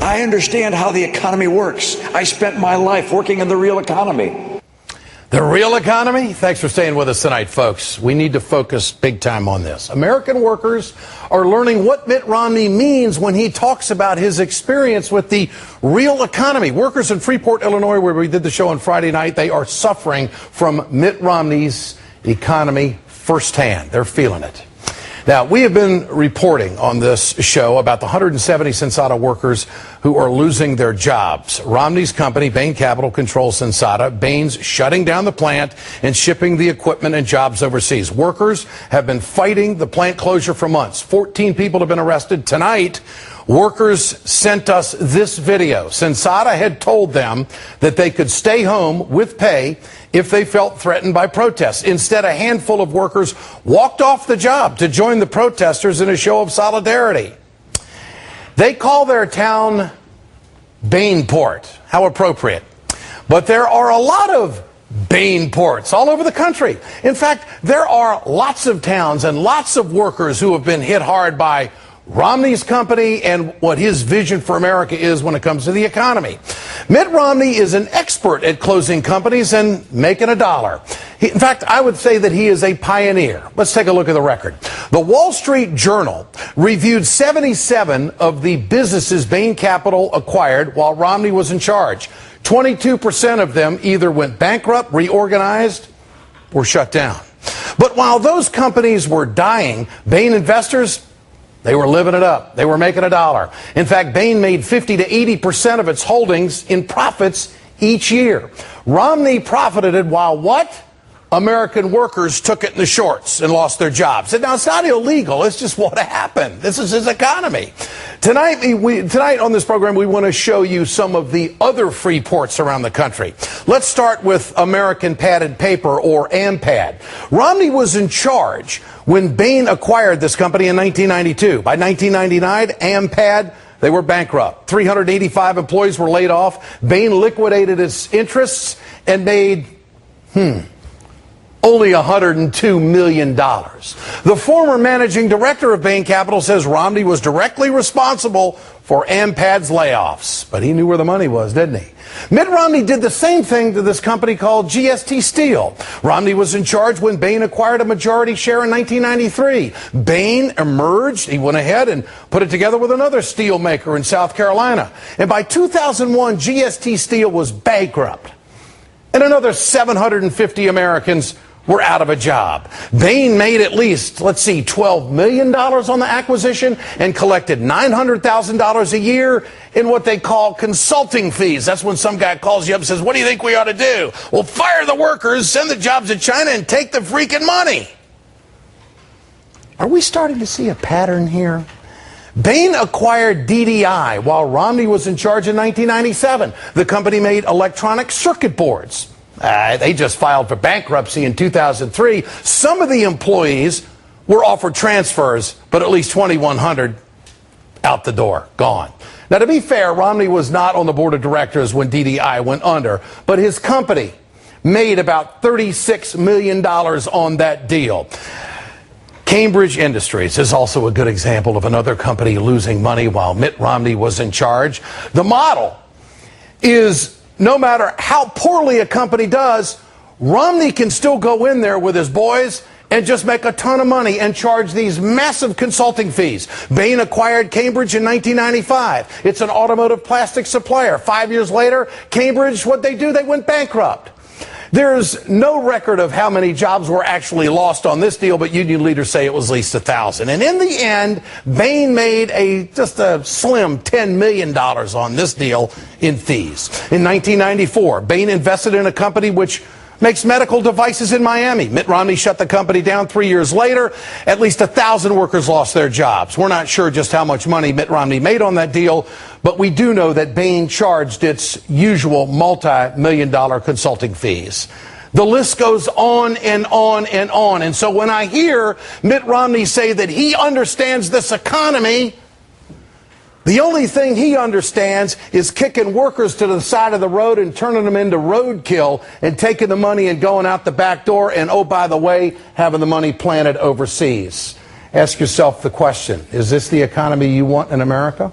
I understand how the economy works. I spent my life working in the real economy. The real economy? Thanks for staying with us tonight, folks. We need to focus big time on this. American workers are learning what Mitt Romney means when he talks about his experience with the real economy. Workers in Freeport, Illinois, where we did the show on Friday night, they are suffering from Mitt Romney's economy firsthand. They're feeling it. Now, we have been reporting on this show about the 170 Sensata workers who are losing their jobs. Romney's company, Bain Capital, controls Sensata. Bain's shutting down the plant and shipping the equipment and jobs overseas. Workers have been fighting the plant closure for months. 14 people have been arrested. Tonight, workers sent us this video. Sensata had told them that they could stay home with pay if they felt threatened by protests. Instead, a handful of workers walked off the job to join the protesters in a show of solidarity. They call their town Bainport. How appropriate. But there are a lot of Bainports all over the country. In fact, there are lots of towns and lots of workers who have been hit hard by Romney's company and what his vision for America is when it comes to the economy. Mitt Romney is an expert at closing companies and making a dollar. In fact, I would say that he is a pioneer. Let's take a look at the record. The Wall Street Journal reviewed 77 of the businesses Bain Capital acquired while Romney was in charge. 22% of them either went bankrupt, reorganized, or shut down. But while those companies were dying, Bain investors, they were living it up. They were making a dollar. In fact, Bain made 50 to 80% of its holdings in profits each year. Romney profited while what? American workers took it in the shorts and lost their jobs. And now, it's not illegal. It's just what happened. This is his economy. Tonight on this program, we want to show you some of the other free ports around the country. Let's start with American Padded Paper, or AMPAD. Romney was in charge when Bain acquired this company in 1992. By 1999, AMPAD, they were bankrupt. 385 employees were laid off. Bain liquidated its interests and made, only $102 million. The former managing director of Bain Capital says Romney was directly responsible for AMPAD's layoffs. But he knew where the money was, didn't he? Mitt Romney did the same thing to this company called GST Steel. Romney was in charge when Bain acquired a majority share in 1993. Bain emerged. He went ahead and put it together with another steel maker in South Carolina. And by 2001, GST Steel was bankrupt. And another 750 Americans were out of a job. Bain made at least, $12 million on the acquisition and collected $900,000 a year in what they call consulting fees. That's when some guy calls you up and says, what do you think we ought to do? Well, fire the workers, send the jobs to China, and take the freaking money. Are we starting to see a pattern here? Bain acquired DDI while Romney was in charge in 1997. The company made electronic circuit boards. They just filed for bankruptcy in 2003. Some of the employees were offered transfers, but at least 2,100 out the door, gone. Now, to be fair, Romney was not on the board of directors when DDI went under, but his company made about $36 million on that deal. Cambridge Industries is also a good example of another company losing money while Mitt Romney was in charge. The model is, no matter how poorly a company does, Romney can still go in there with his boys and just make a ton of money and charge these massive consulting fees. Bain acquired Cambridge in 1995. It's an automotive plastic supplier. 5 years later, Cambridge, what'd they do? They went bankrupt. There's no record of how many jobs were actually lost on this deal, but union leaders say it was at least 1,000. And in the end, Bain made just a slim $10 million on this deal in fees. In 1994, Bain invested in a company which makes medical devices in Miami. Mitt Romney shut the company down 3 years later. At least 1,000 workers lost their jobs. We're not sure just how much money Mitt Romney made on that deal, but we do know that Bain charged its usual multi-million-dollar consulting fees. The list goes on and on and on. And so when I hear Mitt Romney say that he understands this economy, the only thing he understands is kicking workers to the side of the road and turning them into roadkill and taking the money and going out the back door and, oh, by the way, having the money planted overseas. Ask yourself the question, is this the economy you want in America?